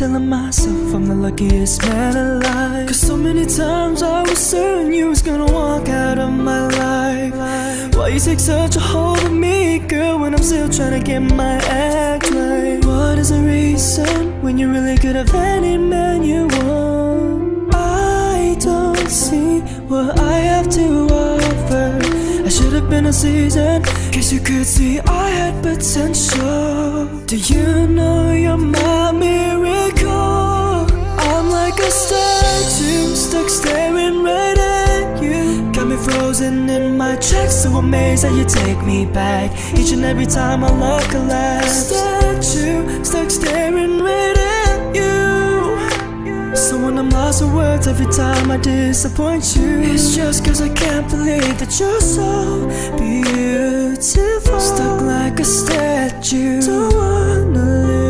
telling myself I'm the luckiest man alive. Cause so many times I was certain you was gonna walk out of my life. Why you take such a hold of me, girl, when I'm still trying to get my act right? What is the reason when you really could have any man you want? I don't see what I have to offer. I should have been a season, cause you could see I had potential. Do you know you're my miracle? I'm like a statue, stuck staring right at you. Got me frozen in my tracks, so amazed that you take me back each and every time our love collapse. Statue, stuck staring right at you. So when I'm lost for words every time I disappoint you, it's just cause I can't believe that you're so beautiful. Stuck like a statue, don't wanna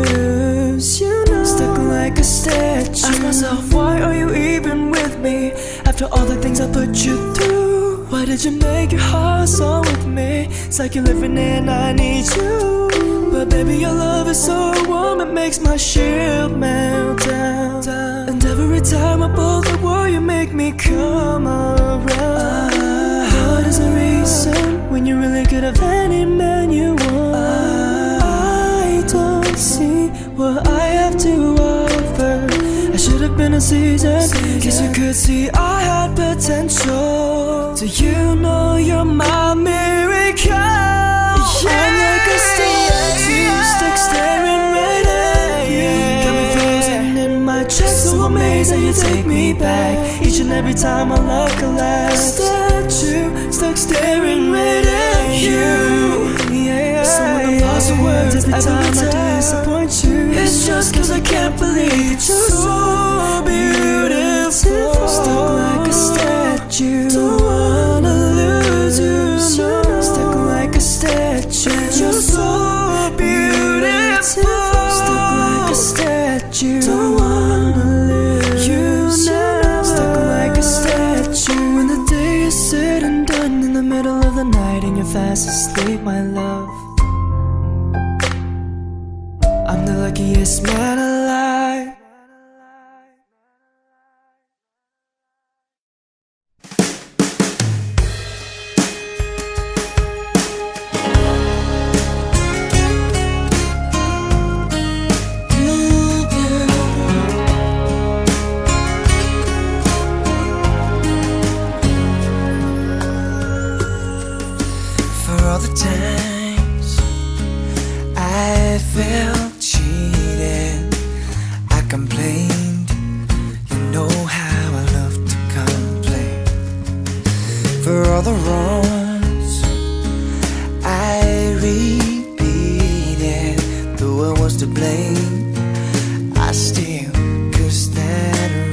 lose you now. Stuck like a statue. Ask myself, why are you even with me after all the things I put you through? Why did you make your heart so with me? It's like you're living in, I need you. But baby, your love is so warm, it makes my shield melt down. And every time I pull the wall, you make me come around. What is the reason when you really could have any man you want? I don't see what I have to offer. I should have been a season, cause you could see I had potential. Do you know you're my miracle? I'm like a statue, stuck staring right at you. Got me frozen in my tracks, so amazed that you take me back each and every time our love collapse. Statue, stuck staring right at you. So when I'm lost for words every time I disappoint you, it's just cause I can't believe that you're so beautiful. Stuck like a statue, don't wanna lose you. Stuck like a statue, you're so beautiful. Stuck like a statue, don't wanna lose you now. Stuck like a statue. When the day is said and done, in the middle of the night and you're fast asleep, my love, I'm the luckiest man alive. For all the times I felt cheated, I complained. You know how I love to complain. For all the wrongs I repeated, though I was to blame.